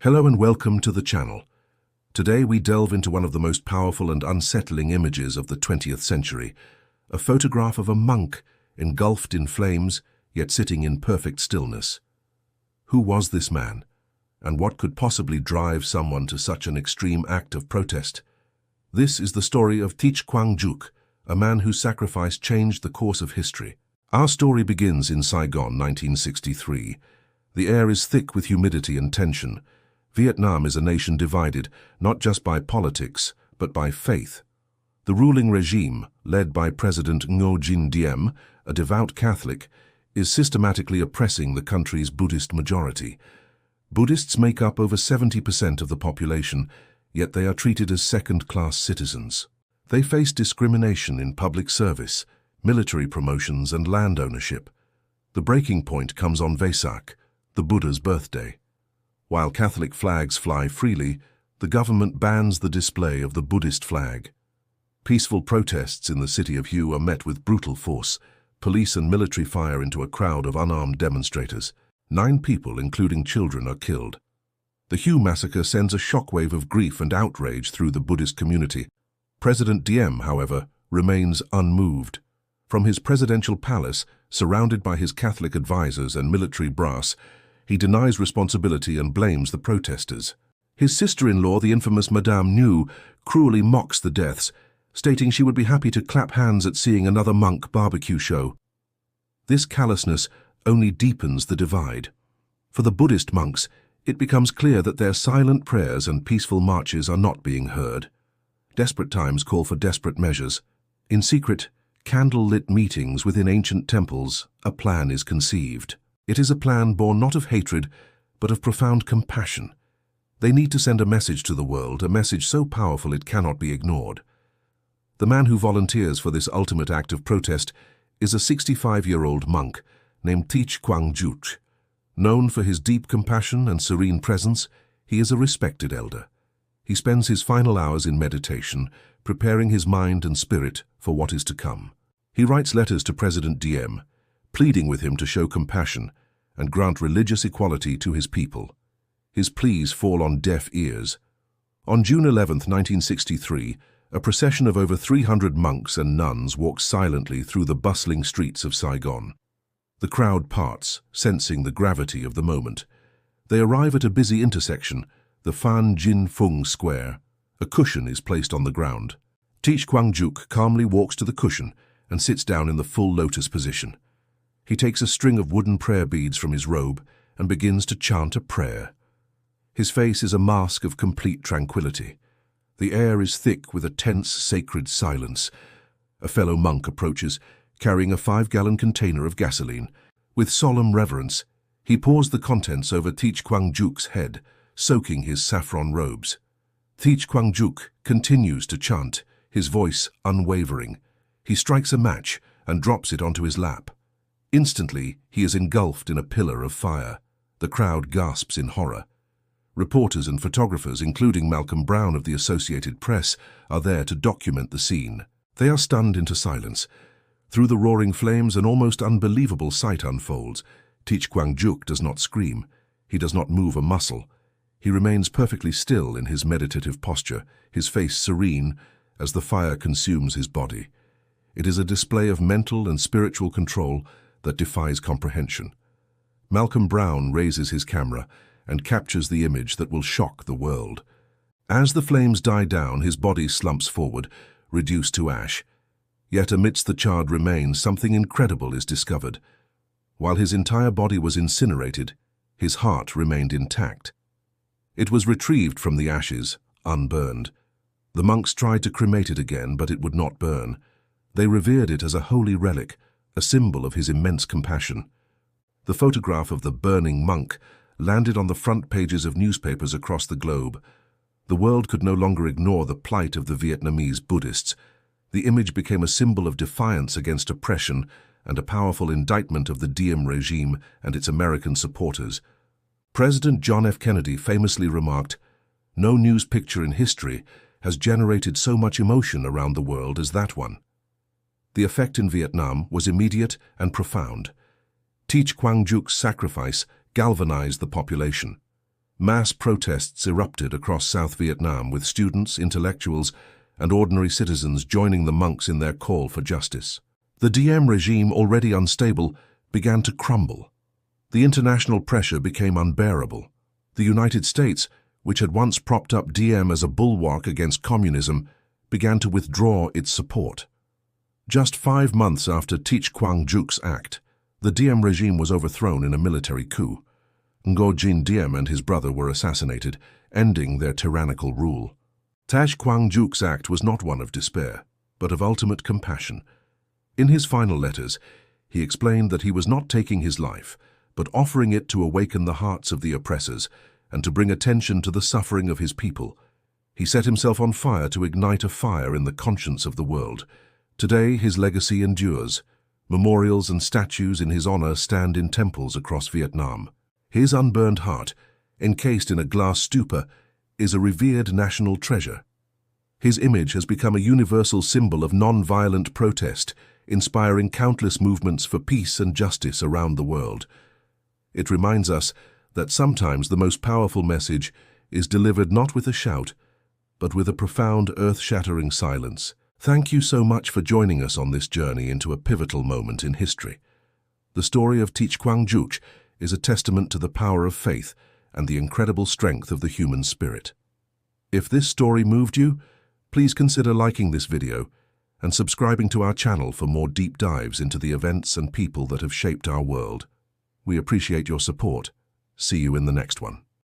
Hello and welcome to the channel. Today we delve into one of the most powerful and unsettling images of the 20th century, a photograph of a monk engulfed in flames yet sitting in perfect stillness. Who was this man? And what could possibly drive someone to such an extreme act of protest? This is the story of Thich Quang Duc, a man whose sacrifice changed the course of history. Our story begins in Saigon, 1963. The air is thick with humidity and tension. Vietnam is a nation divided, not just by politics, but by faith. The ruling regime, led by President Ngo Dinh Diem, a devout Catholic, is systematically oppressing the country's Buddhist majority. Buddhists make up over 70% of the population, yet they are treated as second-class citizens. They face discrimination in public service, military promotions, and land ownership. The breaking point comes on Vesak, the Buddha's birthday. While Catholic flags fly freely, the government bans the display of the Buddhist flag. Peaceful protests in the city of Hue are met with brutal force. Police and military fire into a crowd of unarmed demonstrators. 9 people, including children, are killed. The Hue massacre sends a shockwave of grief and outrage through the Buddhist community. President Diem, however, remains unmoved. From his presidential palace, surrounded by his Catholic advisors and military brass, he denies responsibility and blames the protesters. His sister-in-law, the infamous Madame Nhu, cruelly mocks the deaths, stating she would be happy to clap hands at seeing another monk barbecue show. This callousness only deepens the divide. For the Buddhist monks, it becomes clear that their silent prayers and peaceful marches are not being heard. Desperate times call for desperate measures. In secret, candle-lit meetings within ancient temples, a plan is conceived. It is a plan born not of hatred, but of profound compassion. They need to send a message to the world, a message so powerful it cannot be ignored. The man who volunteers for this ultimate act of protest is a 65-year-old monk named Thich Quang Duc. Known for his deep compassion and serene presence, he is a respected elder. He spends his final hours in meditation, preparing his mind and spirit for what is to come. He writes letters to President Diem, pleading with him to show compassion and grant religious equality to his people. His pleas fall on deaf ears. On June 11, 1963, a procession of over 300 monks and nuns walks silently through the bustling streets of Saigon. The crowd parts, sensing the gravity of the moment. They arrive at a busy intersection, the Phan Jin Phung Square. A cushion is placed on the ground. Thich Quang Duc calmly walks to the cushion and sits down in the full lotus position. He takes a string of wooden prayer beads from his robe and begins to chant a prayer. His face is a mask of complete tranquility. The air is thick with a tense, sacred silence. A fellow monk approaches, carrying a 5-gallon container of gasoline. With solemn reverence, he pours the contents over Thich Quang Duc's head, soaking his saffron robes. Thich Quang Duc continues to chant, his voice unwavering. He strikes a match and drops it onto his lap. Instantly, he is engulfed in a pillar of fire. The crowd gasps in horror. Reporters and photographers, including Malcolm Brown of the Associated Press, are there to document the scene. They are stunned into silence. Through the roaring flames, an almost unbelievable sight unfolds. Thich Quang Duc does not scream. He does not move a muscle. He remains perfectly still in his meditative posture, his face serene as the fire consumes his body. It is a display of mental and spiritual control that defies comprehension. Malcolm Brown raises his camera and captures the image that will shock the world. As the flames die down, his body slumps forward, reduced to ash. Yet amidst the charred remains, something incredible is discovered. While his entire body was incinerated, his heart remained intact. It was retrieved from the ashes, unburned. The monks tried to cremate it again, but it would not burn. They revered it as a holy relic, a symbol of his immense compassion. The photograph of the burning monk landed on the front pages of newspapers across the globe. The world could no longer ignore the plight of the Vietnamese Buddhists. The image became a symbol of defiance against oppression and a powerful indictment of the Diem regime and its American supporters. President John F. Kennedy famously remarked, "No news picture in history has generated so much emotion around the world as that one." The effect in Vietnam was immediate and profound. Thich Quang Duc's sacrifice galvanized the population. Mass protests erupted across South Vietnam, with students, intellectuals, and ordinary citizens joining the monks in their call for justice. The Diem regime, already unstable, began to crumble. The international pressure became unbearable. The United States, which had once propped up Diem as a bulwark against communism, began to withdraw its support. Just 5 months after Teach Quang Duc's act, the Diem regime was overthrown in a military coup. Ngo Dinh Diem and his brother were assassinated, ending their tyrannical rule. Teach Quang Duc's act was not one of despair, but of ultimate compassion. In his final letters, he explained that he was not taking his life, but offering it to awaken the hearts of the oppressors and to bring attention to the suffering of his people. He set himself on fire to ignite a fire in the conscience of the world. Today, his legacy endures. Memorials and statues in his honor stand in temples across Vietnam. His unburned heart, encased in a glass stupa, is a revered national treasure. His image has become a universal symbol of non-violent protest, inspiring countless movements for peace and justice around the world. It reminds us that sometimes the most powerful message is delivered not with a shout, but with a profound, earth-shattering silence. Thank you so much for joining us on this journey into a pivotal moment in history. The story of Teach Quang Duc is a testament to the power of faith and the incredible strength of the human spirit. If this story moved you, please consider liking this video and subscribing to our channel for more deep dives into the events and people that have shaped our world. We appreciate your support. See you in the next one.